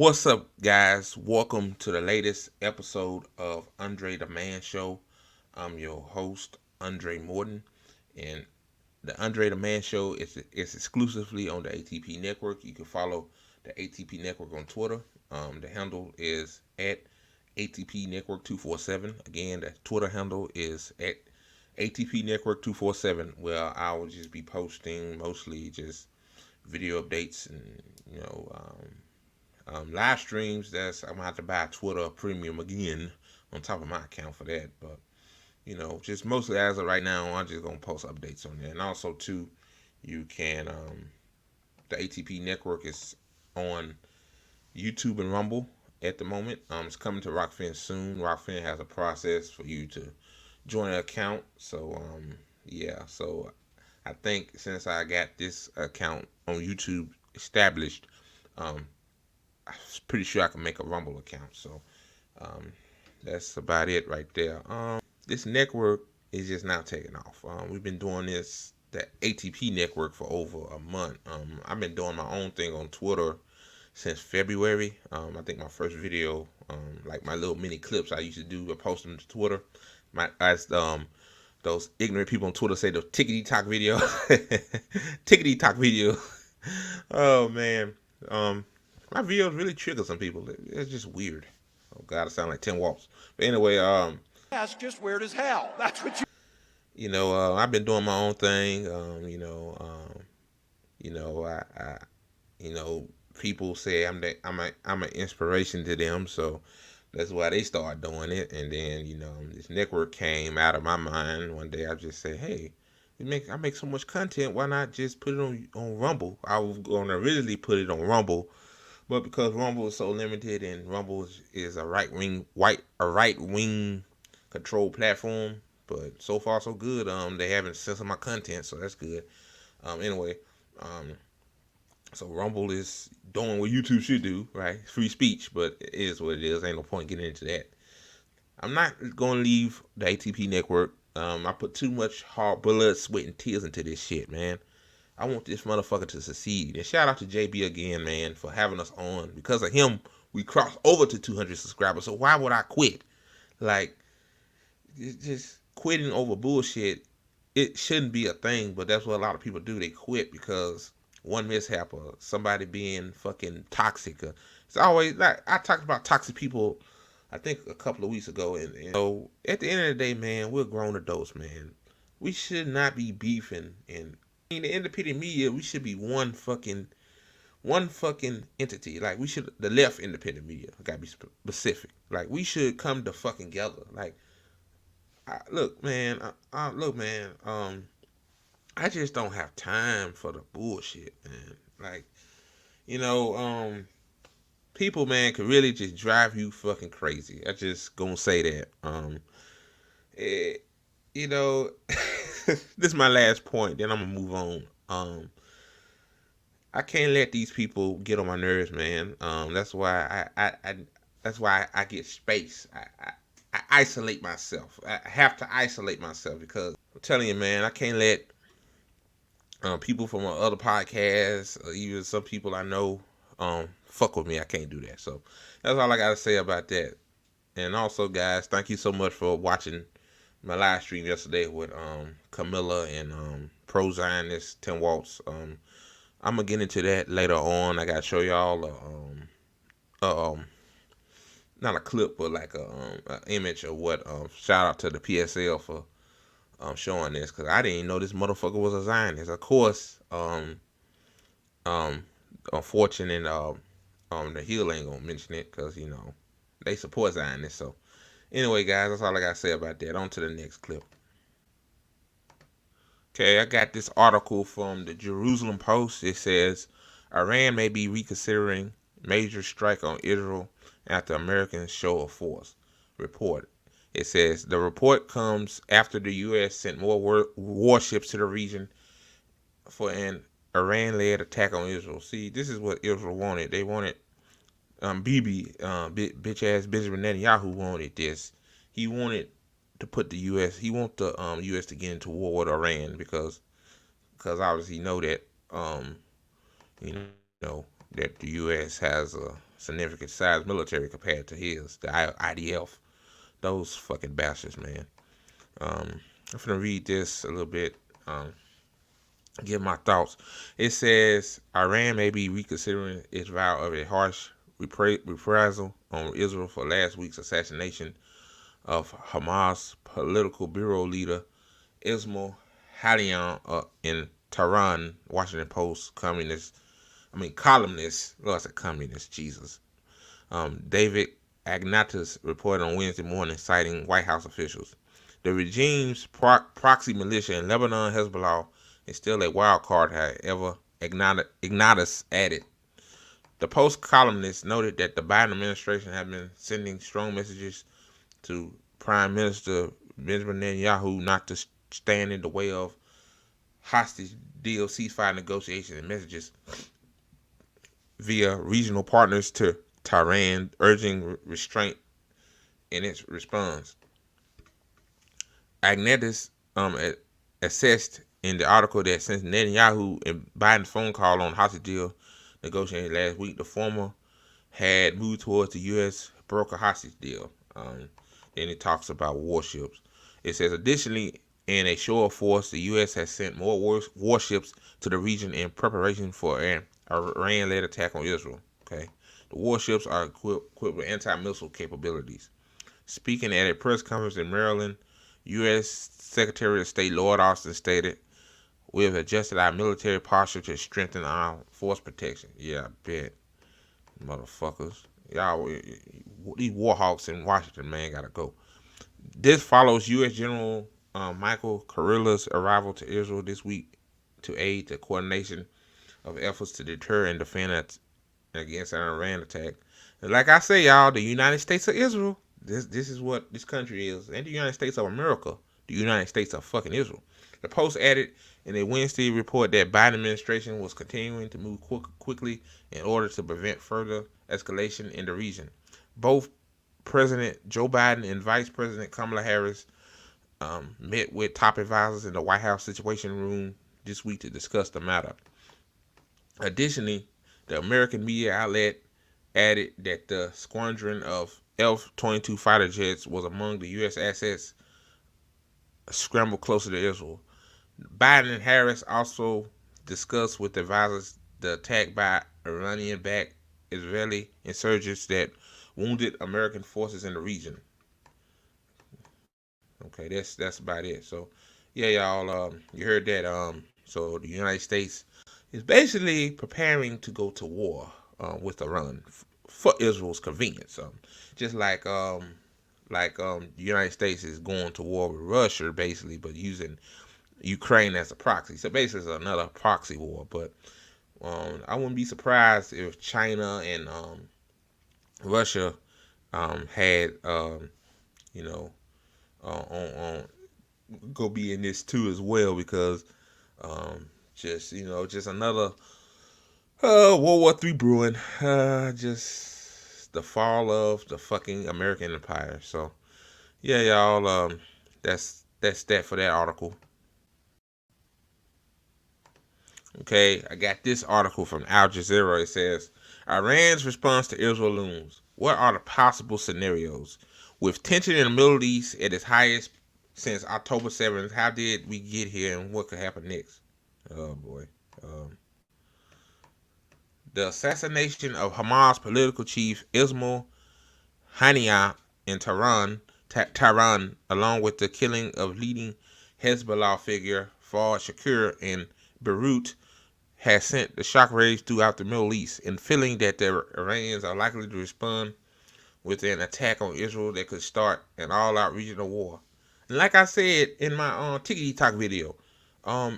What's up, guys? Welcome to the latest episode of Andre the Man Show. I'm your host, Andre Morton, and the Andre the Man Show is exclusively on the ATP Network. You can follow the ATP Network on Twitter. The handle is at ATP Network 247. Again, the Twitter handle is at ATP Network 247, where I will just be posting mostly just video updates and you know live streams. I'm gonna have to buy Twitter Premium again on top of my account for that. But just mostly as of right now, I'm just gonna post updates on there. And also too, you can the ATP network is on YouTube and Rumble at the moment. It's coming to Rockfin soon. Rockfin has a process for you to join an account. So yeah, so I think since I got this account on YouTube established, um, I'm pretty sure I can make a Rumble account. So um, that's about it right there. This network is just now taking off. We've been doing the ATP network for over a month. I've been doing my own thing on Twitter since February. I think my first video, like my little mini clips I used to do, I post them to Twitter. As those ignorant people on Twitter say, the tickety talk video, tickety talk video. Oh man, my videos really trigger some people. It's just weird. Oh God, I sound like 10 walks. But anyway, That's just weird as hell. That's what I've been doing my own thing. I people say I'm an inspiration to them, so that's why they start doing it. And then this network came out of my mind one day. I just say, hey, I make so much content. Why not just put it on Rumble? I was going to originally put it on Rumble, but because Rumble is so limited and Rumble is a right wing controlled platform, but so far so good. They haven't censored my content, so that's good. Anyway, um, so Rumble is doing what YouTube should do, right? Free speech, but it is what it is. Ain't no point getting into that. I'm not gonna leave the ATP network. I put too much hard blood, sweat, and tears into this shit, man. I want this motherfucker to succeed. And shout out to JB again, man, for having us on. Because of him, we crossed over to 200 subscribers. So why would I quit? Like, just quitting over bullshit, it shouldn't be a thing, but that's what a lot of people do. They quit because one mishap or somebody being fucking toxic. It's always like I talked about toxic people, I think a couple of weeks ago, and so at the end of the day, man, we're grown adults, man. We should not be beefing. And in the independent media, we should be one fucking entity. Like the left independent media, I gotta be specific. Like we should come to fucking together. Like look, man. Look, man. I just don't have time for the bullshit, man. Like, you know, people, man, can really just drive you fucking crazy. I just gonna say that. It, you know, this is my last point. Then I'm gonna move on. I can't let these people get on my nerves, man. That's why that's why I get space. I isolate myself. I have to isolate myself because I'm telling you, man, I can't let people from other podcasts or even some people I know fuck with me. I can't do that. So that's all I gotta say about that. And also, guys, thank you so much for watching my live stream yesterday with Camilla and Pro Zionist 10 Waltz. I'm gonna get into that later on. I gotta show y'all not a clip, but like a image of what. Shout out to the PSL for showing this because I didn't even know this motherfucker was a Zionist. Of course, um, unfortunate, the Hill ain't gonna mention it because they support Zionists. So anyway, guys, that's all I gotta say about that. On to the next clip. Okay, I got this article from the Jerusalem Post. It says Iran may be reconsidering major strike on Israel after Americans show of force. Report. It says the report comes after the U.S. sent more warships to the region for an Iran-led attack on Israel. See, this is what Israel wanted. They wanted Bibi, bitch ass Benjamin Netanyahu wanted this. He wanted to put the U.S. He want the U.S. to get into war with Iran because obviously you know that you know that the U.S. has significant size military compared to his, the IDF. Those fucking bastards, man. I'm gonna read this a little bit. Give my thoughts. It says Iran may be reconsidering its vow of a harsh reprisal on Israel for last week's assassination of Hamas political bureau leader Ismail Haniyeh in Tehran. Washington Post columnist. Oh, I said communist. Jesus. David Agnatus reported on Wednesday morning, citing White House officials. The regime's proxy militia in Lebanon, Hezbollah, is still a wild card, however, Agnatus added. The Post columnist noted that the Biden administration had been sending strong messages to Prime Minister Benjamin Netanyahu not to stand in the way of hostage deal ceasefire negotiations and messages via regional partners to Tehran, urging restraint in its response. Agnetis assessed in the article that since Netanyahu and Biden's phone call on hostage deal negotiations last week, the former had moved towards the U.S. broker hostage deal. Then it talks about warships. It says, additionally, in a show of force, the U.S. has sent more warships to the region in preparation for an Iran-led attack on Israel. Okay, the warships are equipped with anti-missile capabilities. Speaking at a press conference in Maryland, U.S. Secretary of State Lloyd Austin stated, "We have adjusted our military posture to strengthen our force protection." Yeah, I bet, motherfuckers. Y'all, these warhawks in Washington, man, gotta go. This follows U.S. General Michael Kurilla's arrival to Israel this week to aid the coordination of efforts to deter and defend against an Iran attack. And like I say, y'all, the United States of Israel, this is what this country is, and the United States of America, the United States of fucking Israel. The Post added in a Wednesday report that Biden administration was continuing to move quickly in order to prevent further escalation in the region. Both President Joe Biden and Vice President Kamala Harris met with top advisors in the White House Situation Room this week to discuss the matter. Additionally, the American media outlet added that the squadron of F-22 fighter jets was among the U.S. assets scrambled closer to Israel. Biden and Harris also discussed with advisors the attack by Iranian-backed Israeli insurgents that wounded American forces in the region. Okay, that's about it. So, yeah, y'all, you heard that. So the United States is basically preparing to go to war with Iran for Israel's convenience. Just like the United States is going to war with Russia, basically, but using Ukraine as a proxy. So basically, it's another proxy war. But I wouldn't be surprised if China and Russia had, on go be in this too as well, because just another World War III brewing. Just the fall of the fucking American empire. So yeah, y'all. That's that for that article. Okay, I got this article from Al Jazeera. It says, Iran's response to Israel looms. What are the possible scenarios? With tension in the Middle East at its highest since October 7th, how did we get here and what could happen next? Oh, boy. The assassination of Hamas political chief Ismail Haniyeh in Tehran, along with the killing of leading Hezbollah figure Fawad Shakir in Beirut, has sent the shockwaves throughout the Middle East, and feeling that the Iranians are likely to respond with an attack on Israel that could start an all-out regional war. And like I said in my Tickety Talk video,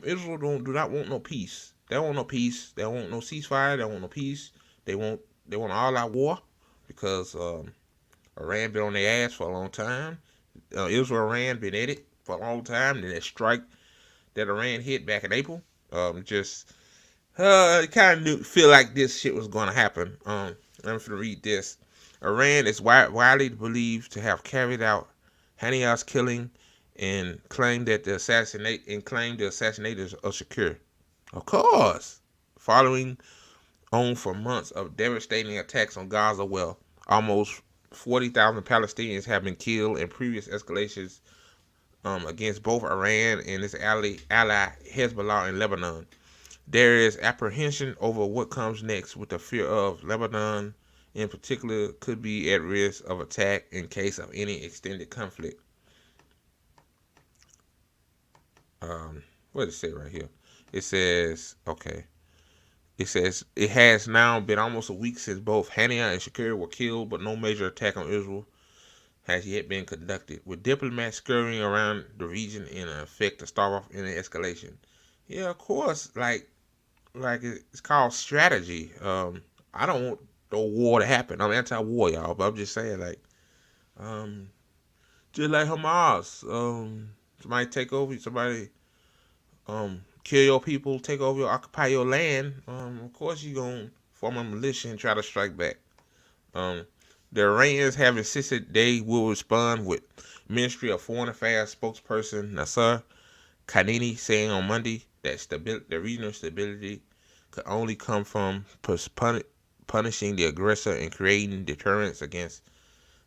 Israel do not want no peace. They don't want no peace. They don't want no ceasefire. They don't want no peace. They want all-out war, because Iran been on their ass for a long time. Israel and Iran been at it for a long time. Then that strike that Iran hit back in April, kind of feel like this shit was going to happen. I'm going to read this. Iran is widely believed to have carried out Haniyeh's killing and claimed the assassinators of Shakir. Of course, following on for months of devastating attacks on Gaza, where almost 40,000 Palestinians have been killed in previous escalations against both Iran and its ally Hezbollah in Lebanon. There is apprehension over what comes next, with the fear of Lebanon in particular could be at risk of attack in case of any extended conflict. What does it say right here? It says, okay. It says it has now been almost a week since both Hania and Shakir were killed, but no major attack on Israel has yet been conducted, with diplomats scurrying around the region in an effect to start off any escalation. Yeah, of course. Like it's called strategy. I don't want the war to happen. I'm anti-war, y'all, but I'm just saying, like, um, just like Hamas. Somebody take over. Somebody kill your people, take over, occupy your land. Of course you gonna form a militia and try to strike back. Um, the Iranians have insisted they will respond, with Ministry of Foreign Affairs spokesperson Nasser Kanini saying on Monday that the regional stability could only come from punishing the aggressor and creating deterrence against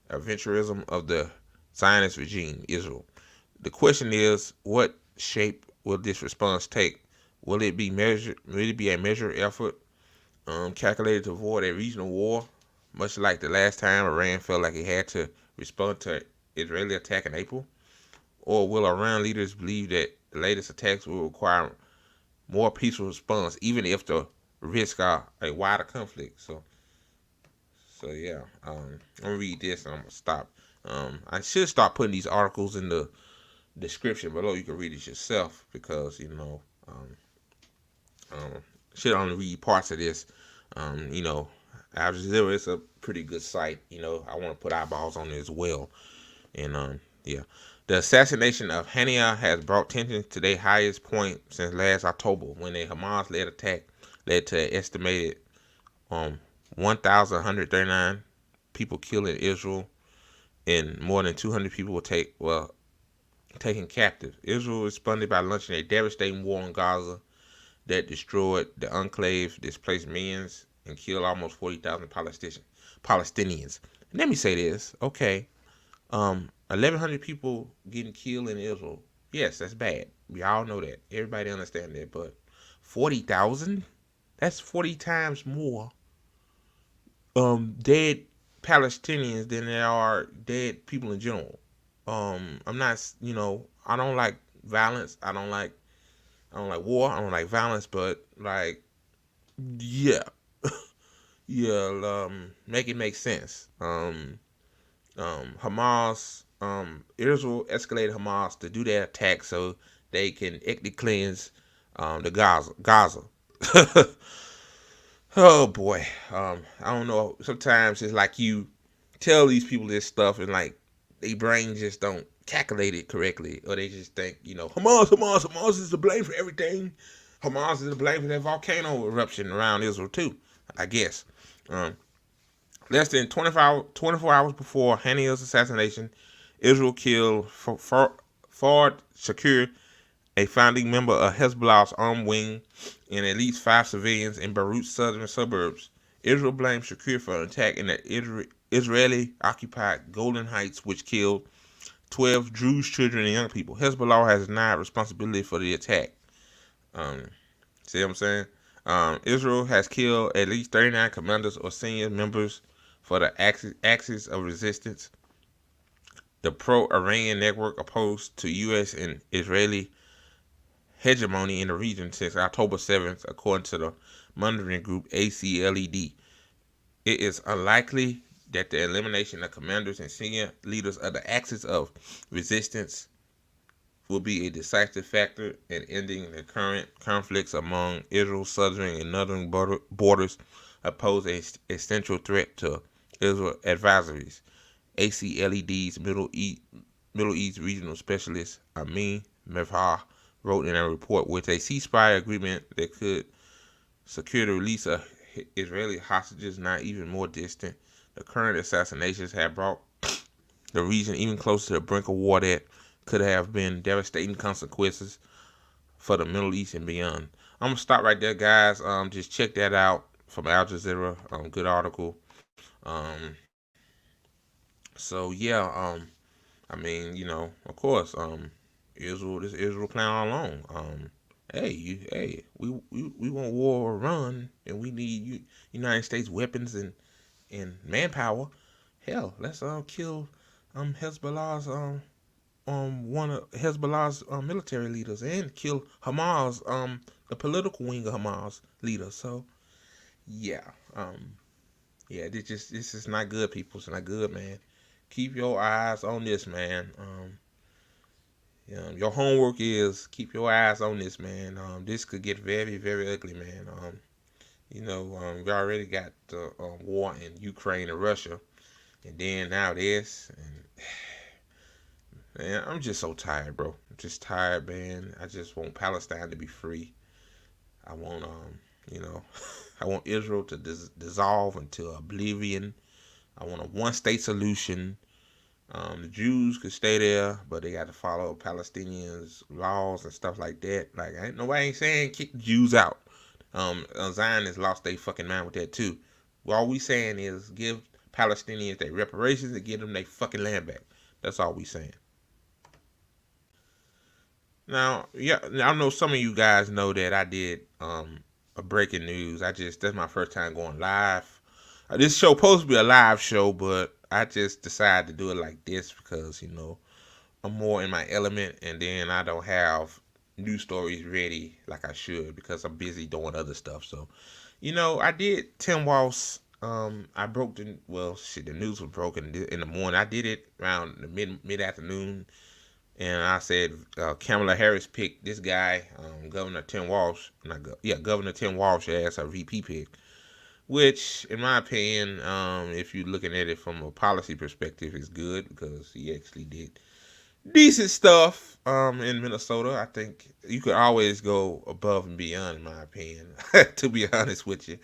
adventurism of the Zionist regime, Israel. The question is, what shape will this response take? Will it be measured? Will it be a measured effort, calculated to avoid a regional war, much like the last time Iran felt like it had to respond to Israeli attack in April? Or will Iran leaders believe that the latest attacks will require more peaceful response, even if the risks are a wider conflict? So yeah, I'm gonna read this and I'm gonna stop. I should start putting these articles in the description below. You can read it yourself because um, should only read parts of this. Al Jazeera is a pretty good site. I want to put eyeballs on it as well. And yeah, the assassination of Hania has brought tensions to their highest point since last October, when a Hamas-led attack led to an estimated 1,139 people killed in Israel, and more than 200 people were taken captive. Israel responded by launching a devastating war on Gaza that destroyed the enclave, displaced millions, and killed almost 40,000 Palestinians. Let me say this, okay? 1,100 people getting killed in Israel. Yes, that's bad. We all know that. Everybody understand that. But 40,000? That's 40 times more dead Palestinians than there are dead people in general. I'm not, I don't like violence. I don't like war. I don't like violence. But like, yeah, yeah. Make it make sense. Hamas, Israel escalated Hamas to do their attack so they can ethnically cleanse the Gaza. Oh boy, I don't know. Sometimes it's like you tell these people this stuff and like their brain just don't calculate it correctly, or they just think, Hamas is to blame for everything. Hamas is to blame for that volcano eruption around Israel too, I guess. Um, Less than 24 hours before Hania's assassination, Israel killed Fard Shakir, a founding member of Hezbollah's armed wing, and at least 5 civilians in Beirut's southern suburbs. Israel blamed Shakir for an attack in the Israeli-occupied Golan Heights, which killed 12 Druze children and young people. Hezbollah has denied responsibility for the attack. Um, See what I'm saying? Israel has killed at least 39 commanders or senior members for the Axis of Resistance, the pro-Iranian network opposed to U.S. and Israeli hegemony in the region since October 7th, according to the monitoring group ACLED. It is unlikely that the elimination of commanders and senior leaders of the Axis of Resistance will be a decisive factor in ending the current conflicts among Israel's southern and northern borders, pose a essential threat to Israel advisories. ACLED's Middle East regional specialist Amin Mevha wrote in a report, with a ceasefire agreement that could secure the release of Israeli hostages not even more distant, the current assassinations have brought the region even closer to the brink of war that could have been devastating consequences for the Middle East and beyond. I'm gonna stop right there, guys. Just check that out from Al Jazeera. Good article. Um, so yeah. I mean, of course. Israel playing all along. We want war or run, and we need United States weapons and manpower. Hell, let's kill Hezbollah's one of Hezbollah's military leaders and kill Hamas the political wing of Hamas leader. So yeah, yeah, this is not good, people. It's not good, man. Keep your eyes on this, man. Your homework is keep your eyes on this, man. This could get very, very ugly, man. We already got the war in Ukraine and Russia, and then now this, and man, I'm just so tired, bro. I'm just tired, man. I just want Palestine to be free. I want, you know, I want Israel to dissolve into oblivion. I want a one-state solution. The Jews could stay there, but they got to follow Palestinians' laws and stuff like that. Like, ain't nobody ain't saying kick the Jews out. Zionists lost their fucking mind with that too. All we saying is give Palestinians their reparations and give them their fucking land back. That's all we saying. Now, yeah, I know some of you guys know that I did a breaking news. That's my first time going live. This show supposed to be a live show, but I just decided to do it like this because I'm more in my element, and then I don't have news stories ready like I should because I'm busy doing other stuff. So, I did Tim Walz. I broke the news was broken in the morning. I did it around the mid afternoon, and I said Kamala Harris picked this guy, Governor Tim Walz. Governor Tim Walz as her VP pick. Which, in my opinion, if you're looking at it from a policy perspective, is good because he actually did decent stuff in Minnesota. I think you could always go above and beyond, in my opinion. To be honest with you,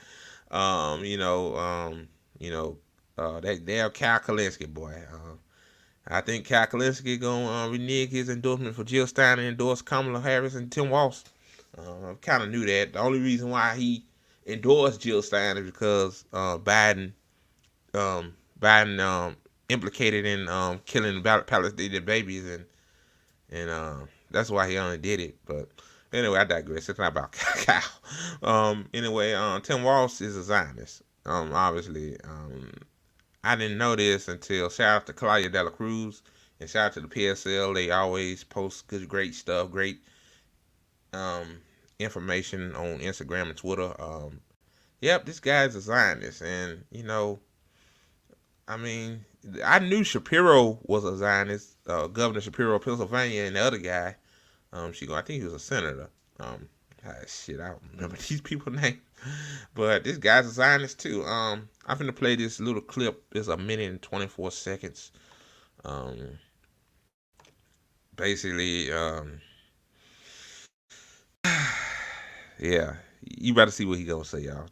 um, you know, um, you know, that damn Cal Kalinske boy. I think Cal Kalinske gonna renege his endorsement for Jill Stein and endorse Kamala Harris and Tim Walz. I kind of knew that. The only reason why he endorsed Jill Stein is because Biden implicated in killing Palestinian babies, and that's why he only did it. But anyway, I digress. It's not about Kyle. Anyway, Tim Walz is a Zionist. Obviously, I didn't know this until shout out to Claudia Dela Cruz and shout out to the PSL. They always post good, great stuff, great um, information on Instagram and Twitter. Yep, this guy's a Zionist, and I mean, I knew Shapiro was a Zionist, Governor Shapiro of Pennsylvania, and the other guy, I think he was a senator. Shit, I don't remember these people's names, but this guy's a Zionist too. I'm gonna play this little clip. It's a minute and 24 seconds. Um, basically, yeah, you better see what he gonna say, y'all.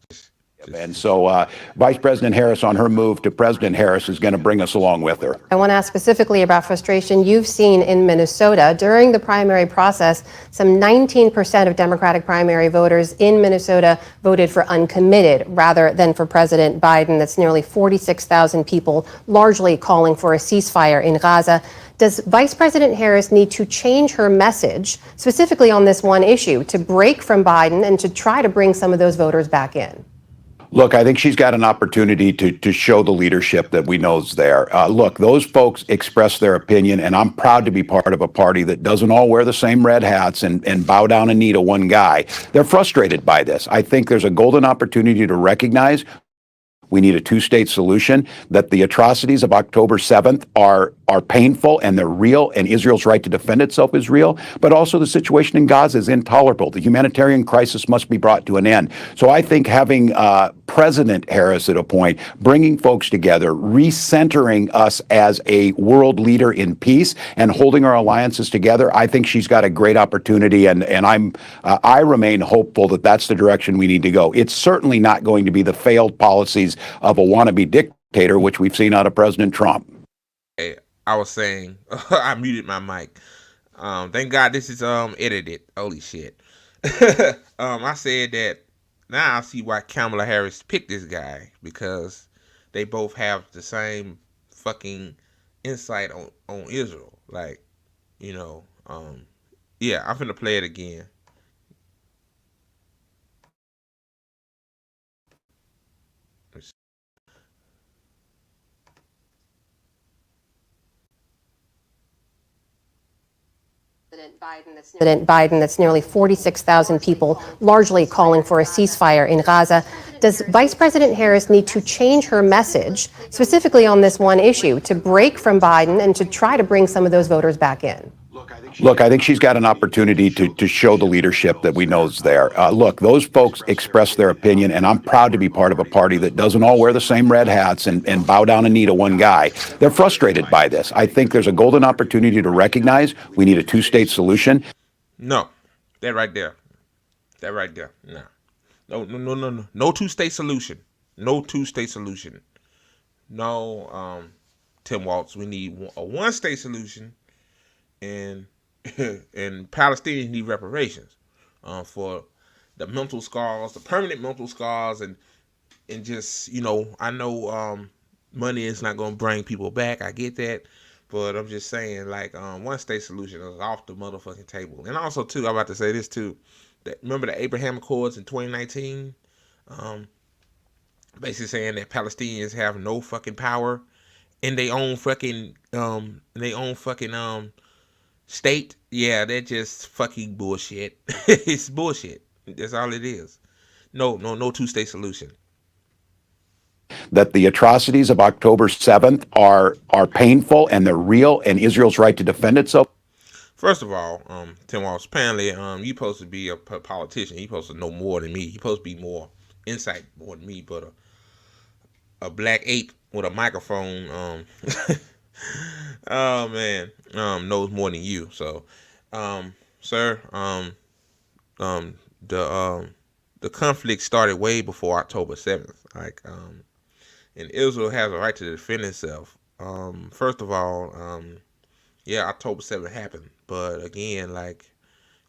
And so Vice President Harris on her move to President Harris is going to bring us along with her. I want to ask specifically about frustration you've seen in Minnesota. During the primary process, some 19% of Democratic primary voters in Minnesota voted for uncommitted rather than for President Biden. That's nearly 46,000 people, largely calling for a ceasefire in Gaza. Does Vice President Harris need to change her message, specifically on this one issue, to break from Biden and to try to bring some of those voters back in? Look, I think she's got an opportunity to show the leadership that we know is there. Look, those folks express their opinion, and I'm proud to be part of a party that doesn't all wear the same red hats and bow down and knee to one guy. They're frustrated by this. I think there's a golden opportunity to recognize we need a two-state solution, that the atrocities of October 7th are painful and they're real, and Israel's right to defend itself is real, but also the situation in Gaza is intolerable. The humanitarian crisis must be brought to an end. So I think having President Harris at a point, bringing folks together, recentering us as a world leader in peace and holding our alliances together, I think she's got a great opportunity, and I remain hopeful that that's the direction we need to go. It's certainly not going to be the failed policies of a wannabe dictator, which we've seen out of President Trump. Hey, I was saying, I muted my mic. Thank God this is edited. Holy shit. I said that now I see why Kamala Harris picked this guy, because they both have the same fucking insight on Israel. Like, you know, yeah, I'm finna play it again. President Biden, that's nearly 46,000 people, largely calling for a ceasefire in Gaza. Does Vice President Harris need to change her message, specifically on this one issue, to break from Biden and to try to bring some of those voters back in? Look, I think she's got an opportunity to show the leadership that we know is there. Look, those folks express their opinion, and I'm proud to be part of a party that doesn't all wear the same red hats and bow down a knee to one guy. They're frustrated by this. I think there's a golden opportunity to recognize we need a two-state solution. No, that right there. That right there. No. No. No two-state solution. No two-state solution. No, Tim Waltz. We need a one-state solution, and and Palestinians need reparations for the mental scars, the permanent mental scars, and just, I know money is not going to bring people back. I get that, but I'm just saying, like, one state solution is off the motherfucking table. And also too, I'm about to say this too. That, remember the Abraham Accords in 2019? Um, Basically saying that Palestinians have no fucking power in their own fucking state. Yeah, that's just fucking bullshit. It's bullshit. That's all it is. No two-state solution. That the atrocities of October 7th are painful and they're real, and Israel's right to defend itself. First of all, Tim Walsh, apparently, you supposed to be a politician. You supposed to know more than me. You supposed to be more insight more than me. But a black ape with a microphone, oh man, knows more than you. So, sir, um, the um, the conflict started way before October 7th. Like, and Israel has a right to defend itself. First of all, yeah, October 7th happened, but again, like,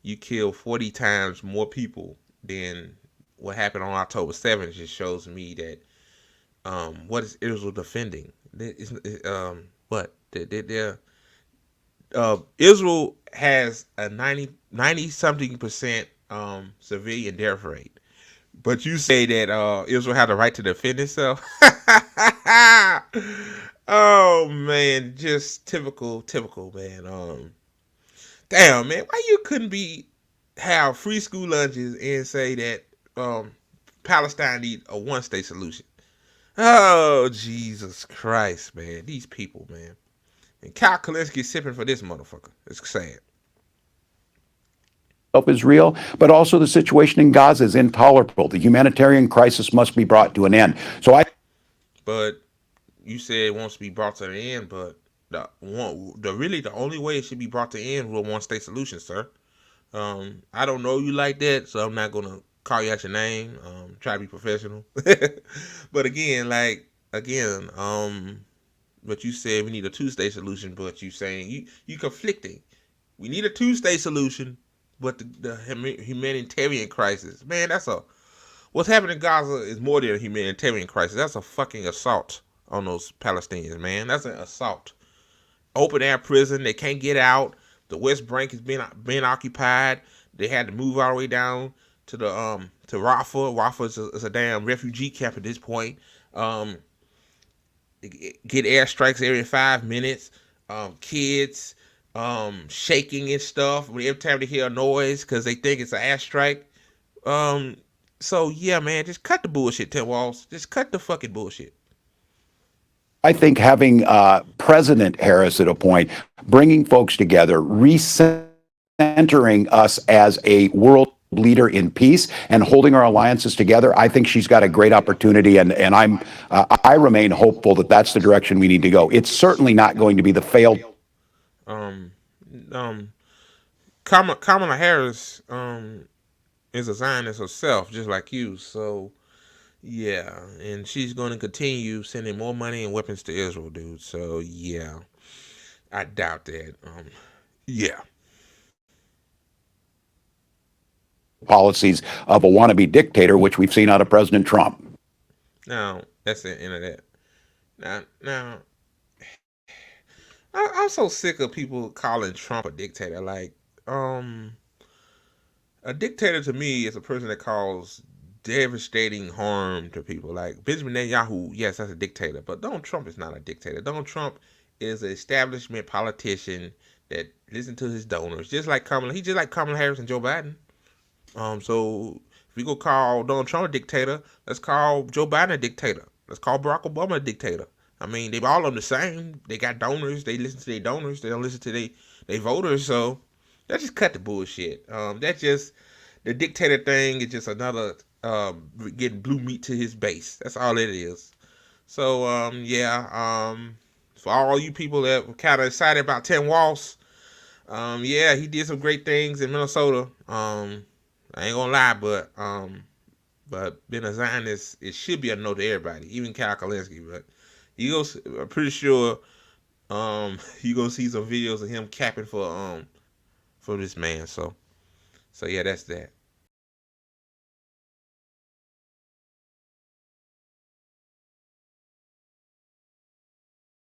you kill 40 times more people than what happened on October 7th. Just shows me that what is Israel defending? What Israel has a 90 something percent civilian death rate. But you say that Israel had the right to defend itself? Oh man, just typical man. Damn man, why you couldn't be have free school lunches and say that Palestine need a one state solution? Oh Jesus Christ, man, these people, man. And Kyle Kalinske sipping for this motherfucker. It's sad. Is real, but also the situation in Gaza is intolerable. The humanitarian crisis must be brought to an end. But you said it wants to be brought to the end, but the only way it should be brought to the end with one state solution, sir. I don't know you like that, so I'm not gonna call you out your name. Try to be professional. But but you said we need a two-state solution, but you saying you conflicting. We need a two-state solution, but the humanitarian crisis, man, what's happening in Gaza is more than a humanitarian crisis. That's a fucking assault on those Palestinians, man. That's an assault. Open air prison, they can't get out. The West Bank is being occupied. They had to move all the way down to the to Rafah. Rafah is a damn refugee camp at this point. Get airstrikes every 5 minutes. Kids shaking and stuff every time they hear a noise because they think it's an airstrike. So yeah, man, just cut the bullshit, Tim Walls. Just cut the fucking bullshit. I think having President Harris at a point, bringing folks together, recentering us as a world leader in peace and holding our alliances together, I think she's got a great opportunity, and I remain hopeful that that's the direction we need to go. It's certainly not going to be the failed. Um, um, Kamala Harris is a Zionist herself, just like you. So yeah, and she's going to continue sending more money and weapons to Israel, dude. So yeah, I doubt that. Yeah. policies of a wannabe dictator, which we've seen out of President Trump. Now that's the end of that. Now, I'm so sick of people calling Trump a dictator. Like, a dictator to me is a person that causes devastating harm to people. Like Benjamin Netanyahu, yes, that's a dictator, but Donald Trump is not a dictator. Donald Trump is an establishment politician that listens to his donors, just like Kamala. He's just like Kamala Harris and Joe Biden. So if we go call Donald Trump a dictator, let's call Joe Biden a dictator. Let's call Barack Obama a dictator. I mean, they all of them the same. They got donors. They listen to their donors. They don't listen to their voters. So let's just cut the bullshit. That's just the dictator thing is just another getting blue meat to his base. That's all it is. So for all you people that were kind of excited about Tim Walz, yeah, he did some great things in Minnesota. I ain't gonna lie, but being a Zionist, it should be a no to everybody, even Kyle Kalinske. But I'm pretty sure you gonna see some videos of him capping for this man. So yeah, that's that.